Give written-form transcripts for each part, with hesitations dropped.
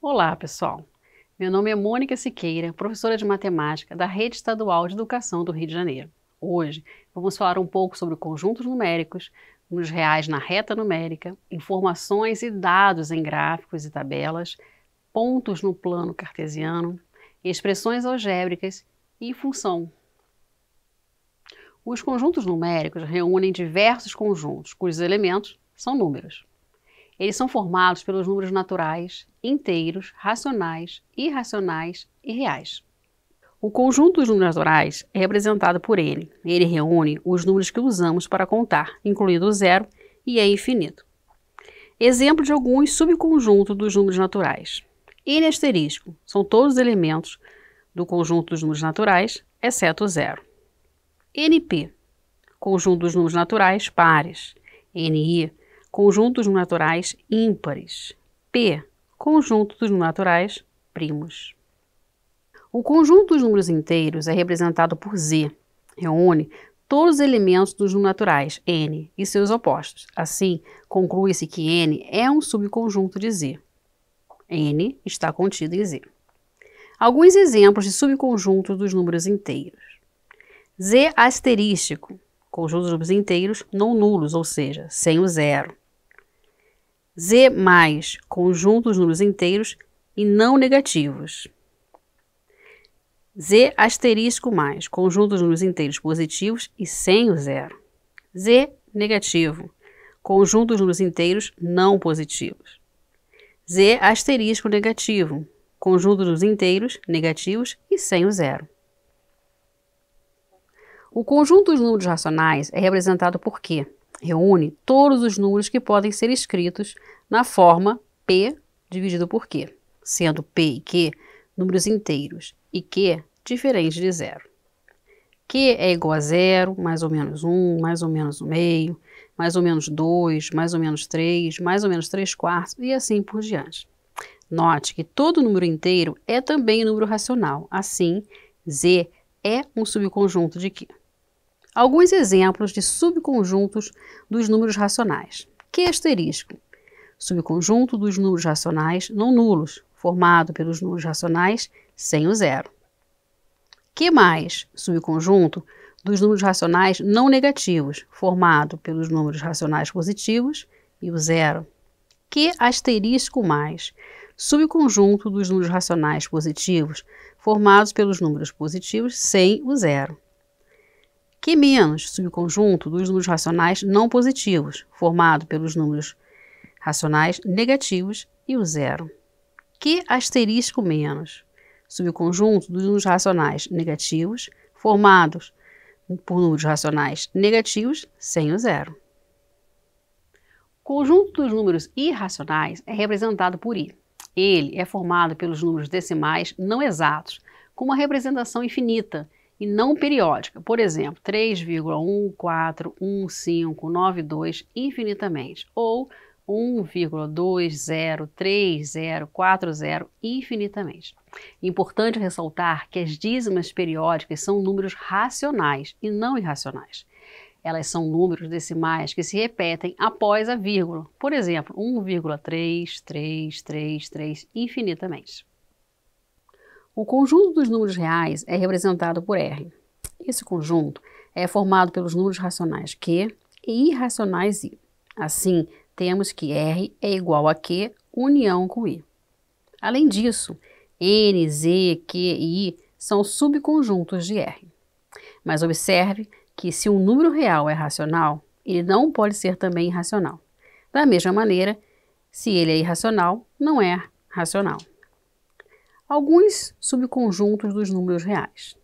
Olá, pessoal! Meu nome é Mônica Siqueira, professora de matemática da Rede Estadual de Educação do Rio de Janeiro. Hoje vamos falar um pouco sobre conjuntos numéricos, números reais na reta numérica, informações e dados em gráficos e tabelas, pontos no plano cartesiano, expressões algébricas e função. Os conjuntos numéricos reúnem diversos conjuntos, cujos elementos são números. Eles são formados pelos números naturais, inteiros, racionais, irracionais e reais. O conjunto dos números naturais é representado por N. Ele reúne os números que usamos para contar, incluindo o zero, e é infinito. Exemplo de alguns subconjuntos dos números naturais. N asterisco são todos os elementos do conjunto dos números naturais, exceto o zero. NP, conjunto dos números naturais pares. NI, conjunto dos números naturais ímpares. P, conjunto dos números naturais primos. O conjunto dos números inteiros é representado por Z. Reúne todos os elementos dos números naturais, N, e seus opostos. Assim, conclui-se que N é um subconjunto de Z. N está contido em Z. Alguns exemplos de subconjuntos dos números inteiros. Z asterístico, conjunto dos números inteiros não nulos, ou seja, sem o zero. Z mais, conjunto dos números inteiros e não negativos. Z asterisco mais, conjunto dos números inteiros positivos e sem o zero. Z negativo, conjunto dos números inteiros não positivos. Z asterisco negativo, conjunto dos números inteiros negativos e sem o zero. O conjunto dos números racionais é representado por Q. Reúne todos os números que podem ser escritos na forma P dividido por Q, sendo P e Q números inteiros e Q diferente de zero. Q é igual a zero, mais ou menos 1, mais ou menos 1/2, mais ou menos 2, mais ou menos 3, mais ou menos 3/4 e assim por diante. Note que todo número inteiro é também número racional, assim, Z é um subconjunto de Q. Alguns exemplos de subconjuntos dos números racionais. Q asterisco, subconjunto dos números racionais não nulos, formado pelos números racionais sem o zero. Q mais, subconjunto dos números racionais não negativos, formado pelos números racionais positivos e o zero. Q asterisco mais, subconjunto dos números racionais positivos, formados pelos números positivos sem o zero. Q menos, subconjunto dos números racionais não positivos, formado pelos números racionais negativos e o zero. Q asterisco menos, subconjunto dos números racionais negativos, formados por números racionais negativos sem o zero. O conjunto dos números irracionais é representado por I. Ele é formado pelos números decimais não exatos, com uma representação infinita e não periódica, por exemplo, 3,141592 infinitamente, ou 1,203040 infinitamente. Importante ressaltar que as dízimas periódicas são números racionais e não irracionais. Elas são números decimais que se repetem após a vírgula, por exemplo, 1,3333 infinitamente. O conjunto dos números reais é representado por R. Esse conjunto é formado pelos números racionais Q e irracionais I. Assim, temos que R é igual a Q união com I. Além disso, N, Z, Q e I são subconjuntos de R. Mas observe que se um número real é racional, ele não pode ser também irracional. Da mesma maneira, se ele é irracional, não é racional. Alguns subconjuntos dos números reais.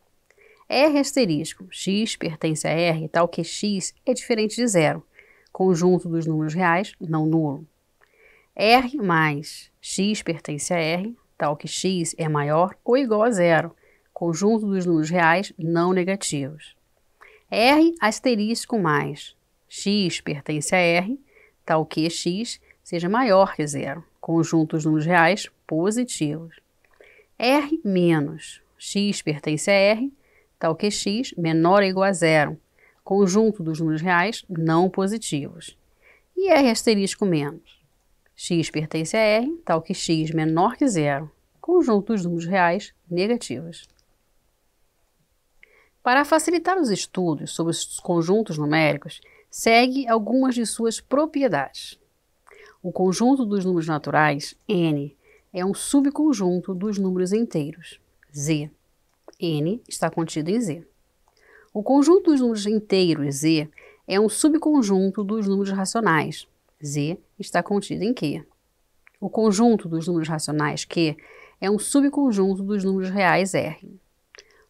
R asterisco, x pertence a R, tal que x é diferente de zero, conjunto dos números reais não nulo. R mais x pertence a R, tal que x é maior ou igual a zero, conjunto dos números reais não negativos. R asterisco mais x pertence a R, tal que x seja maior que zero, conjunto dos números reais positivos. R menos x pertence a R, tal que x menor ou igual a zero, conjunto dos números reais não positivos. E R asterisco menos X pertence a R, tal que x menor que zero. Conjunto dos números reais negativos. Para facilitar os estudos sobre os conjuntos numéricos, segue algumas de suas propriedades. O conjunto dos números naturais, n, é um subconjunto dos números inteiros, z. N está contido em z. O conjunto dos números inteiros, z, é um subconjunto dos números racionais, z está contido em q. O conjunto dos números racionais, q, é um subconjunto dos números reais, r.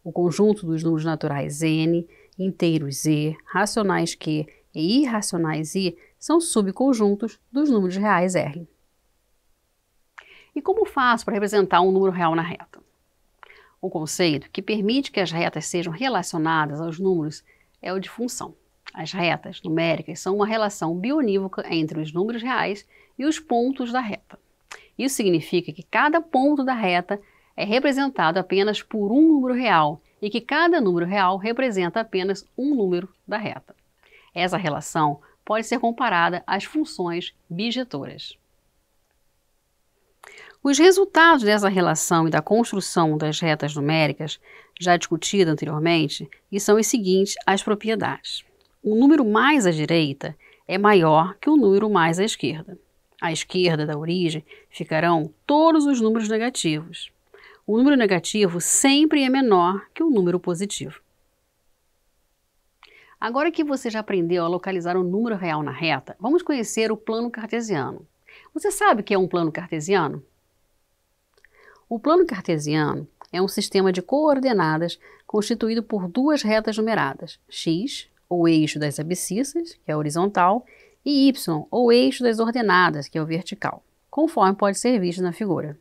O conjunto dos números naturais, n, inteiros, z, racionais, q e irracionais, i, são subconjuntos dos números reais, r. E como faço para representar um número real na reta? O conceito que permite que as retas sejam relacionadas aos números é o de função. As retas numéricas são uma relação bionívoca entre os números reais e os pontos da reta. Isso significa que cada ponto da reta é representado apenas por um número real e que cada número real representa apenas um número da reta. Essa relação pode ser comparada às funções bijetoras. Os resultados dessa relação e da construção das retas numéricas, já discutida anteriormente, e são os seguintes as propriedades. O número mais à direita é maior que o número mais à esquerda. À esquerda da origem ficarão todos os números negativos. O número negativo sempre é menor que o número positivo. Agora que você já aprendeu a localizar o número real na reta, vamos conhecer o plano cartesiano. Você sabe o que é um plano cartesiano? O plano cartesiano é um sistema de coordenadas constituído por duas retas numeradas, x, ou eixo das abscissas, que é a horizontal, e y, ou eixo das ordenadas, que é o vertical, conforme pode ser visto na figura.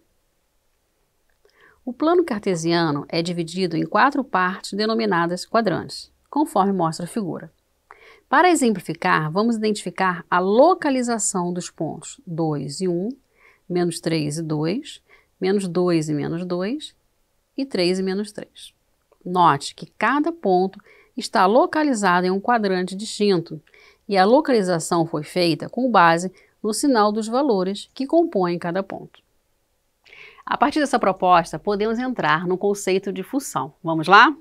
O plano cartesiano é dividido em 4 partes denominadas quadrantes, conforme mostra a figura. Para exemplificar, vamos identificar a localização dos pontos 2 e 1, menos 3 e 2, menos 2 e menos 2 e 3 e menos 3. Note que cada ponto está localizado em um quadrante distinto e a localização foi feita com base no sinal dos valores que compõem cada ponto. A partir dessa proposta, podemos entrar no conceito de função. Vamos lá?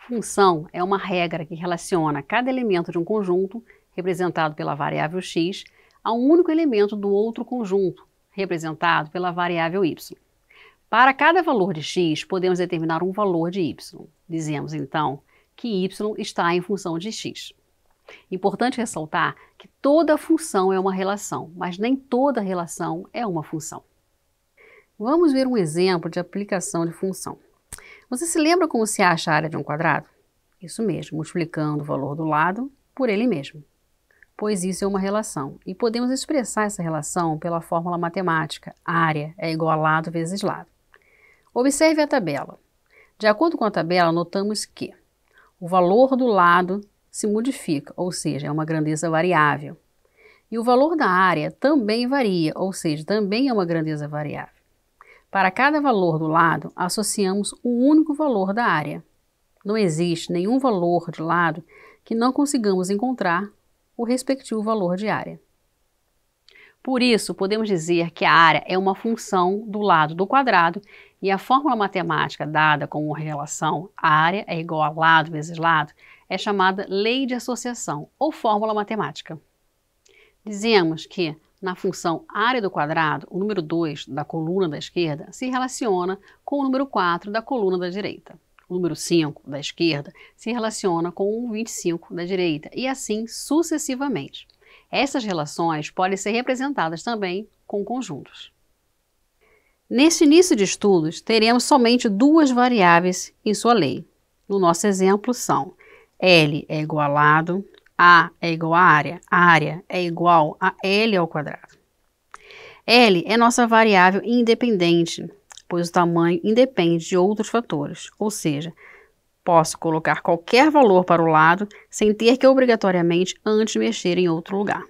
Função é uma regra que relaciona cada elemento de um conjunto, representado pela variável x, a um único elemento do outro conjunto, representado pela variável y. Para cada valor de x, podemos determinar um valor de y. Dizemos, então, que y está em função de x. Importante ressaltar que toda função é uma relação, mas nem toda relação é uma função. Vamos ver um exemplo de aplicação de função. Você se lembra como se acha a área de um quadrado? Isso mesmo, multiplicando o valor do lado por ele mesmo. Pois isso é uma relação, e podemos expressar essa relação pela fórmula matemática, área é igual a lado vezes lado. Observe a tabela. De acordo com a tabela, notamos que o valor do lado se modifica, ou seja, é uma grandeza variável. E o valor da área também varia, ou seja, também é uma grandeza variável. Para cada valor do lado, associamos um único valor da área. Não existe nenhum valor de lado que não consigamos encontrar o respectivo valor de área. Por isso, podemos dizer que a área é uma função do lado do quadrado e a fórmula matemática dada como relação área é igual a lado vezes lado é chamada lei de associação ou fórmula matemática. Dizemos que na função área do quadrado, o número 2 da coluna da esquerda se relaciona com o número 4 da coluna da direita. O número 5 da esquerda se relaciona com o 25 da direita e assim sucessivamente. Essas relações podem ser representadas também com conjuntos. Neste início de estudos, teremos somente duas variáveis em sua lei. No nosso exemplo são L é igual a lado, A é igual a área é igual a L ao quadrado. L é nossa variável independente, pois o tamanho independe de outros fatores, ou seja, posso colocar qualquer valor para o lado sem ter que obrigatoriamente antes mexer em outro lugar.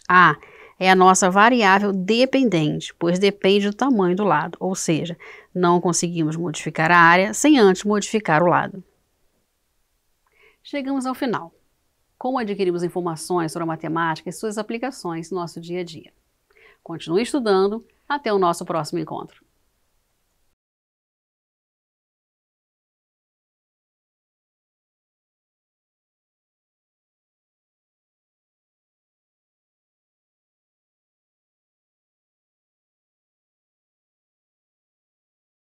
A é a nossa variável dependente, pois depende do tamanho do lado, ou seja, não conseguimos modificar a área sem antes modificar o lado. Chegamos ao final. Como adquirimos informações sobre a matemática e suas aplicações no nosso dia a dia? Continue estudando. Até o nosso próximo encontro.